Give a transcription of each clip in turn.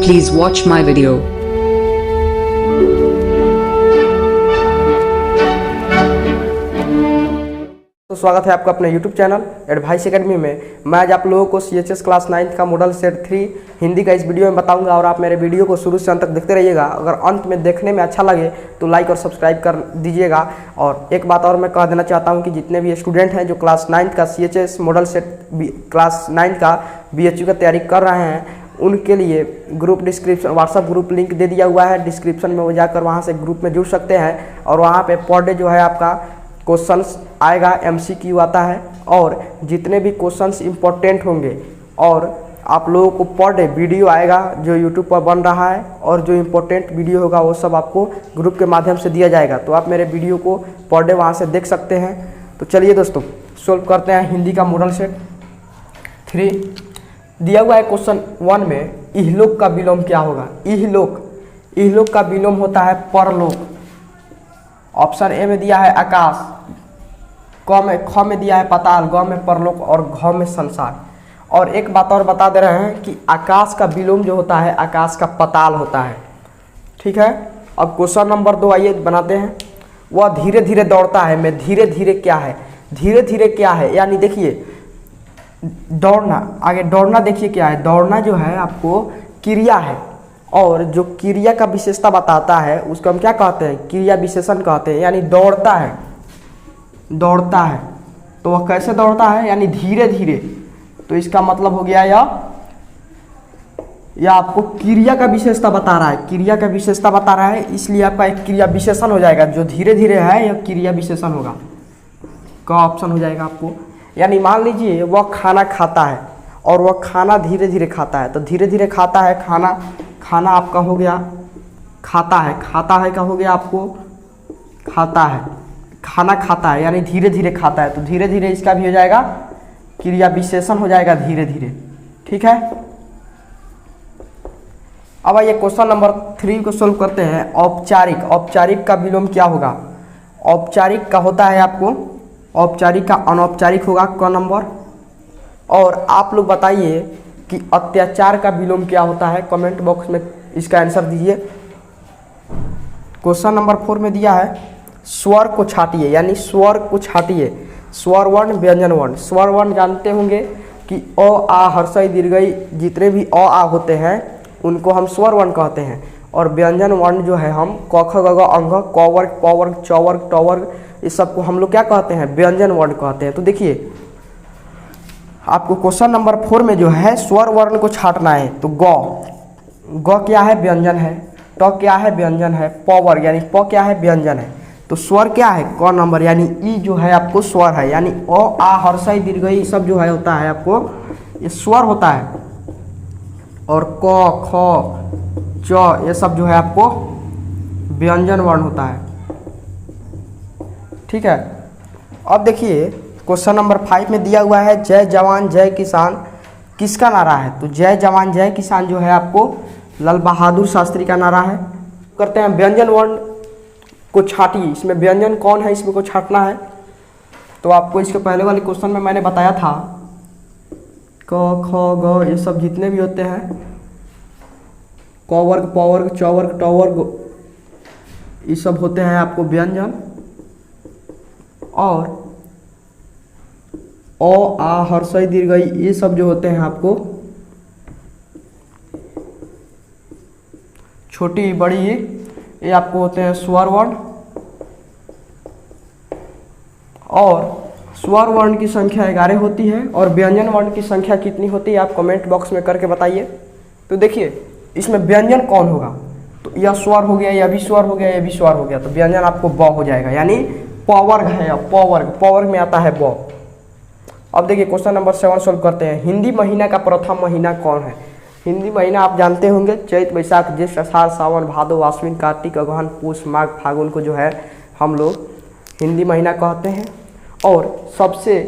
Please watch my video. तो स्वागत है आपका अपने YouTube चैनल एडवाइस एकेडमी में। मैं आज आप लोगों को CHS क्लास 9 का मॉडल सेट 3 हिंदी का इस वीडियो में बताऊंगा और आप मेरे वीडियो को शुरू से अंत तक देखते रहिएगा। अगर अंत में देखने में अच्छा लगे तो लाइक और सब्सक्राइब कर दीजिएगा। और एक बात और मैं कह देना चाहता हूं कि जितने भी स्टूडेंट हैं जो क्लास 9 का CHS मॉडल सेट क्लास 9 का BHU का तैयारी कर रहे हैं, उनके लिए group description WhatsApp group link दे दिया हुआ है डिस्क्रिप्शन में, वो जाकर वहाँ से ग्रुप में जुड़ सकते हैं। और वहाँ पे पर डे जो है आपका क्वेश्चंस आएगा, MCQ आता है और जितने भी क्वेश्चंस इंपॉर्टेंट होंगे और आप लोगों को पर डे वीडियो आएगा जो YouTube पर बन रहा है और जो इम्पोर्टेंट वीडियो होगा वो सब आपको ग्रुप के माध्यम से दिया जाएगा। तो आप मेरे वीडियो को पर डे वहाँ से देख सकते हैं। तो चलिए दोस्तों सोल्व करते हैं हिंदी का मॉडल सेट 3। दिया हुआ है क्वेश्चन 1 में इहलोक का विलोम क्या होगा। इहलोक का विलोम होता है परलोक। ऑप्शन ए में दिया है आकाश, ख में दिया है पाताल, ग में परलोक और घ में संसार। और एक बात और बता दे रहे हैं कि आकाश का विलोम जो होता है आकाश का पाताल होता है। ठीक है, अब क्वेश्चन नंबर 2 आइए बनाते हैं। वह धीरे धीरे दौड़ता है में धीरे धीरे क्या है। धीरे धीरे क्या है यानी देखिए दौड़ना, आगे दौड़ना देखिए क्या है। दौड़ना जो है आपको क्रिया है और जो क्रिया का विशेषता बताता है उसको हम क्या कहते हैं, क्रिया विशेषण कहते हैं। यानी दौड़ता है तो वह कैसे दौड़ता है यानी धीरे धीरे। तो इसका मतलब हो गया यह आपको क्रिया का विशेषता बता रहा है, क्रिया का विशेषता बता रहा है, इसलिए आपका एक क्रिया विशेषण हो जाएगा। जो धीरे धीरे है यह क्रिया विशेषण होगा, का ऑप्शन हो जाएगा आपको। यानी मान लीजिए वह खाना खाता है और वह खाना धीरे धीरे खाता है, तो धीरे धीरे खाता है खाना आपका हो गया खाता है का हो गया आपको खाना खाता है यानी धीरे धीरे खाता है। तो धीरे धीरे इसका भी हो जाएगा क्रिया विशेषण हो जाएगा धीरे धीरे। ठीक है, अब आइए क्वेश्चन नंबर 3 को सोल्व करते हैं। औपचारिक का विलोम क्या होगा। औपचारिक का होता है आपको औपचारिक का अनौपचारिक होगा क नंबर। और आप लोग बताइए कि अत्याचार का विलोम क्या होता है, कमेंट बॉक्स में इसका आंसर दीजिए। क्वेश्चन नंबर 4 में दिया है स्वर को छाटिए यानी स्वर को छाटिए। स्वर वर्ण व्यंजन वर्ण, स्वर वर्ण जानते होंगे कि अ आ हर्षई दीर्घई जितने भी अ आ होते हैं उनको हम स्वर वर्ण कहते हैं। और व्यंजन वर्ण जो है हम क ख ग घ अंग क वर्ग प वर्ग च वर्ग ट वर्ग इस सबको हम लोग क्या कहते हैं, व्यंजन वर्ण कहते हैं। तो देखिए आपको क्वेश्चन नंबर 4 में जो है स्वर वर्ण को छाटना है। तो ग क्या है, व्यंजन है। ट क्या है, व्यंजन है। प वर्ग यानी प क्या है, व्यंजन है। तो स्वर क्या है, क नंबर यानी ई जो है आपको स्वर है। यानी अ आ हर्षई दीर्घई सब जो है होता है आपको ये स्वर होता है। और क ख च ये सब जो है आपको व्यंजन वर्ण होता है। ठीक है, अब देखिए क्वेश्चन नंबर 5 में दिया हुआ है जय जवान जय किसान किसका नारा है। तो जय जवान जय किसान जो है आपको लाल बहादुर शास्त्री का नारा है। करते हैं व्यंजन वर्ण को छाटिए। इसमें व्यंजन कौन है, इसमें को छाटना है। तो आपको इसके पहले वाले क्वेश्चन में मैंने बताया था क ख ग ये सब जितने भी होते हैं क वर्ग प वर्ग च वर्ग ट वर्ग ये सब होते हैं आपको व्यंजन। और अ आ हर्षई दीर्घई ये सब जो होते हैं आपको छोटी बड़ी ये आपको होते हैं स्वर वर्ण। और स्वर वर्ण की संख्या 11 होती है और व्यंजन वर्ण की संख्या कितनी होती है आप कमेंट बॉक्स में करके बताइए। तो देखिए इसमें व्यंजन कौन होगा, तो यह स्वर हो गया, यह भी स्वर हो गया, यह भी स्वर हो गया। तो व्यंजन आपको ब हो जाएगा यानी प वर्ग है। प वर्ग में आता है ब। अब देखिए क्वेश्चन नंबर 7 सोल्व करते हैं। हिंदी महीना का प्रथम महीना कौन है। हिंदी महीना आप जानते होंगे चैत वैशाख ज्येष्ठ आषाढ़ सावन भादो आश्विन कार्तिक अगहन पूष माघ फागुन को जो है हम लोग हिंदी महीना कहते हैं। और सबसे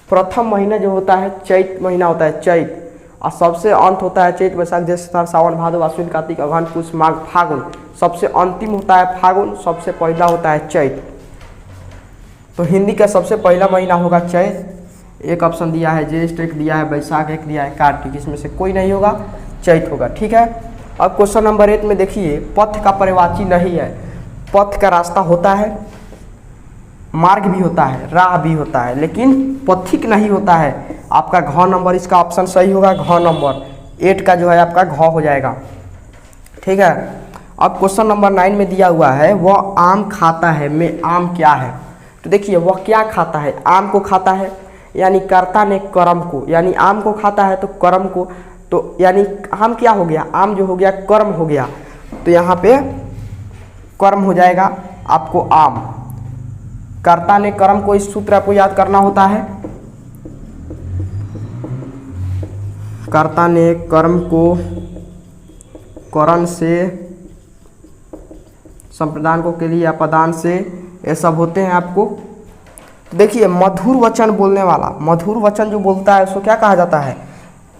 प्रथम महीना जो होता है चैत महीना होता है चैत, और सबसे अंत होता है चैत वैशाख ज्येष्ठ आषाढ़ सावन भादो आश्विन कार्तिक अगहन पूष माघ फागुन। सबसे अंतिम होता है फागुन, सबसे पहला होता है चैत। तो हिंदी का सबसे पहला महीना होगा चैत। एक ऑप्शन दिया है ज्येष्ठ, एक दिया है वैशाख, एक दिया है कार्तिक, इसमें से कोई नहीं होगा। चैत होगा। ठीक है। अब क्वेश्चन नंबर 8 में देखिए, पथ का पर्यायवाची नहीं है। पथ का रास्ता होता है, मार्ग भी होता है, राह भी होता है, लेकिन पथिक नहीं होता है। आपका घ नंबर इसका ऑप्शन सही होगा, घ नंबर 8 का जो है आपका घ हो जाएगा। ठीक है। अब क्वेश्चन नंबर 9 में दिया हुआ है, वह आम खाता है में आम क्या है। तो देखिए वह क्या खाता है, आम को खाता है, यानी कर्ता ने कर्म को, यानी आम को खाता है तो कर्म को, तो यानी आम क्या हो गया, आम जो हो गया कर्म हो गया, तो यहाँ पे कर्म हो जाएगा आपको आम। कर्ता ने कर्म को, इस सूत्र आपको याद करना होता है। कर्ता ने कर्म को करण से, संप्रदान को के लिए अपदान से, ये सब होते हैं आपको। देखिए मधुर वचन बोलने वाला, मधुर वचन जो बोलता है उसको क्या कहा जाता है।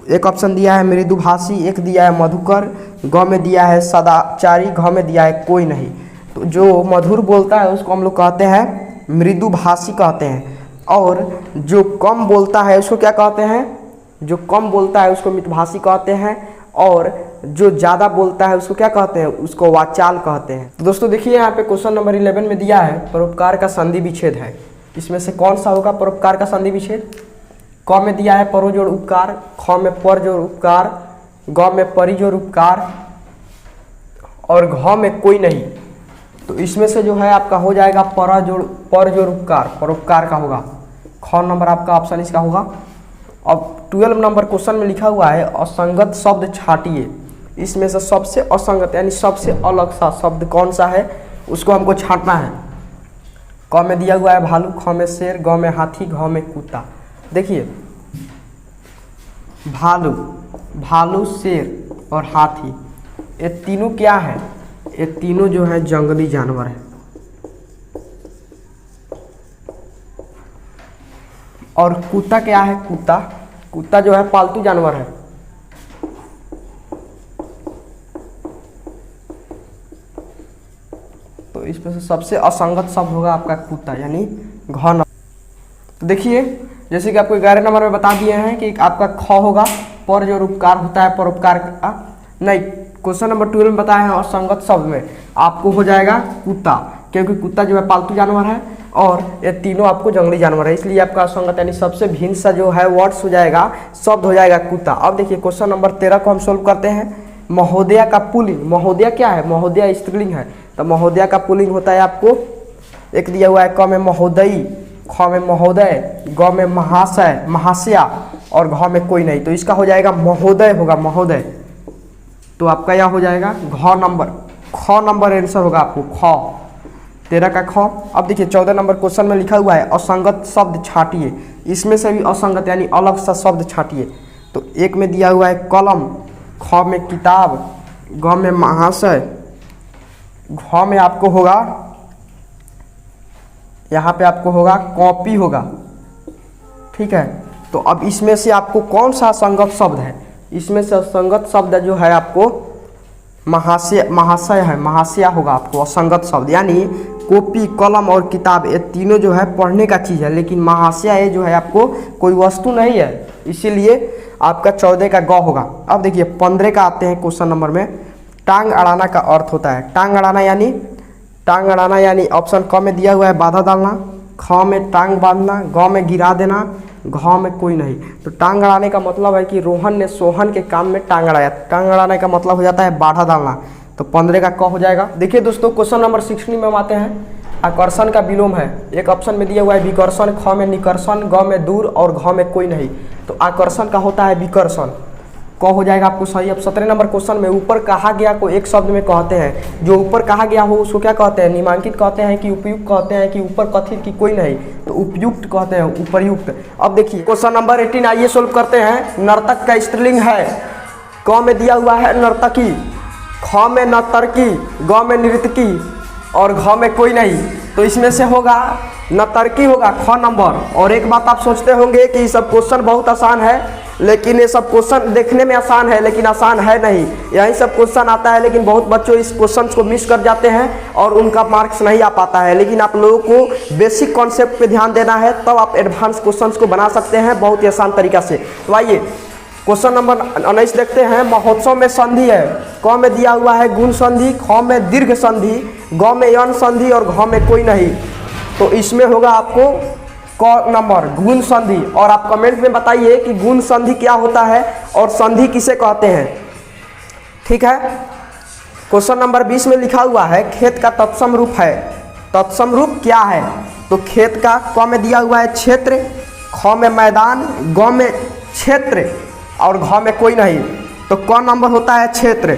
एक ऑप्शन दिया है मृदुभाषी, एक दिया है मधुकर, ग में दिया है सदाचारी, घ में दिया है कोई नहीं। तो जो मधुर बोलता है उसको हम लोग कहते हैं मृदुभाषी कहते हैं, और जो कम बोलता है उसको क्या कहते हैं, जो कम बोलता है उसको मितभाषी कहते हैं, और जो ज़्यादा बोलता है उसको क्या कहते हैं, उसको वाचाल कहते हैं। तो दोस्तों देखिए यहाँ पे क्वेश्चन नंबर 11 में दिया है, परोपकार का संधि विच्छेद है। इसमें से कौन सा होगा परोपकार का संधि विच्छेद। क में दिया है परो जोड़ उपकार, ख में पर जोड़ उपकार, ग में परि जोड़ उपकार, और घ में कोई नहीं। तो इसमें से जो है आपका हो जाएगा पर जोड़ उपकार, परोपकार का होगा। ख नंबर आपका ऑप्शन इसका होगा। अब 12 नंबर क्वेश्चन में लिखा हुआ है, असंगत शब्द छाटिए। इसमें से सबसे असंगत यानी सबसे अलग सा शब्द कौन सा है, उसको हमको छांटना है। क में दिया हुआ है भालू, ख में शेर, ग में हाथी, घ में कुत्ता। देखिए भालू, भालू, शेर और हाथी, ये तीनों क्या है, ये तीनों जो है जंगली जानवर है। और कुत्ता क्या है, कुत्ता जो है पालतू जानवर है। तो इसमें से सबसे असंगत शब्द होगा आपका कुत्ता, यानी घ। तो देखिए जैसे कि आपको 11 नंबर में बता दिए हैं कि आपका ख होगा, पर जो उपकार होता है, परोपकार का नहीं। क्वेश्चन नंबर 12 में बताया है असंगत शब्द में आपको हो जाएगा कुत्ता, क्योंकि कुत्ता जो है पालतू जानवर है और ये तीनों आपको जंगली जानवर है, इसलिए आपका असंगत यानी सबसे भिन्न सा जो है वर्ड्स हो जाएगा, शब्द हो जाएगा कुत्ता। अब देखिए क्वेश्चन नंबर 13 को हम सोल्व करते हैं। महोदया का पुल्लिंग, महोदया क्या है, महोदया स्त्रीलिंग है, तो महोदया का पुल्लिंग होता है आपको, एक दिया हुआ है क में महोदयी, ख में महोदय, ग में महाशय, महाशया, और घ में कोई नहीं। तो इसका हो जाएगा महोदय होगा, महोदय। तो आपका यह हो जाएगा घ नंबर, ख नंबर आंसर होगा आपको, ख 13 का ख। अब देखिए 14 नंबर क्वेश्चन में लिखा हुआ है असंगत शब्द छाटिए। इसमें से भी असंगत यानी अलग सा शब्द छाटिए। तो एक में दिया हुआ है कलम, ख में किताब, ग में महाशय, घ में आपको होगा, यहाँ पे आपको होगा कॉपी होगा। ठीक है। तो अब इसमें से आपको कौन सा असंगत शब्द है, इसमें से असंगत शब्द जो है आपको महाशय, महाशय है, महाशया होगा आपको असंगत शब्द। यानी कॉपी, कलम और किताब ये तीनों जो है पढ़ने का चीज़ है, लेकिन महाशया ये जो है आपको कोई वस्तु नहीं है, इसीलिए आपका 14 का ग होगा। अब देखिए 15 का आते हैं क्वेश्चन नंबर में। टांग अड़ाना का अर्थ होता है, टांग अड़ाना यानी ऑप्शन क में दिया हुआ है बाधा डालना, ख में टांग बांधना, ग में गिरा देना, घ में कोई नहीं। तो टांग अड़ाने का मतलब है कि रोहन ने सोहन के काम में टांग अड़ाया। टांग अड़ाने का मतलब हो जाता है बाधा डालना। तो 15 का क हो जाएगा। देखिए दोस्तों क्वेश्चन नंबर 16 में हम आते हैं। आकर्षण का विलोम है, एक ऑप्शन में दिया हुआ है विकर्षण, ख में निकर्षण, ग में दूर और घ में कोई नहीं। तो आकर्षण का होता है विकर्षण, क हो जाएगा आपको सही। अब 17 नंबर क्वेश्चन में ऊपर कहा गया को एक शब्द में कहते हैं, जो ऊपर कहा गया हो उसको क्या कहते हैं, निमांकित कहते हैं कि उपयुक्त कहते हैं कि ऊपर कथित की कोई नहीं, तो उपयुक्त कहते हैं, उपरयुक्त। अब देखिए क्वेश्चन नंबर 18 आइए सोल्व करते हैं। नर्तक का स्त्रीलिंग है, क में दिया हुआ है नर्तकी, ख में नर्तकी, ग में नर्तकी और घ में कोई नहीं। तो इसमें से होगा नर्तकी होगा ख नंबर। और एक बात आप सोचते होंगे कि ये सब क्वेश्चन बहुत आसान है, लेकिन ये सब क्वेश्चन देखने में आसान है लेकिन आसान है नहीं। यही सब क्वेश्चन आता है लेकिन बहुत बच्चों इस क्वेश्चन को मिस कर जाते हैं और उनका मार्क्स नहीं आ पाता है। लेकिन आप लोगों को बेसिक कॉन्सेप्ट पे ध्यान देना है, तब आप एडवांस क्वेश्चंस को बना सकते हैं बहुत ही आसान तरीका से। तो आइए क्वेश्चन नंबर 19 देखते हैं। महोत्सव में संधि है। क में दिया हुआ है गुण संधि, ख में दीर्घ संधि, ग में यौन संधि और घ में कोई नहीं। तो इसमें होगा आपको क नंबर गुण संधि। और आप कमेंट में बताइए कि गुण संधि क्या होता है और संधि किसे कहते हैं। ठीक है। क्वेश्चन नंबर 20 में लिखा हुआ है खेत का तत्सम रूप है। तत्सम रूप क्या है? तो खेत का क में दिया हुआ है क्षेत्र, ख में मैदान, ग में क्षेत्र और घ में कोई नहीं। तो क नंबर होता है क्षेत्र।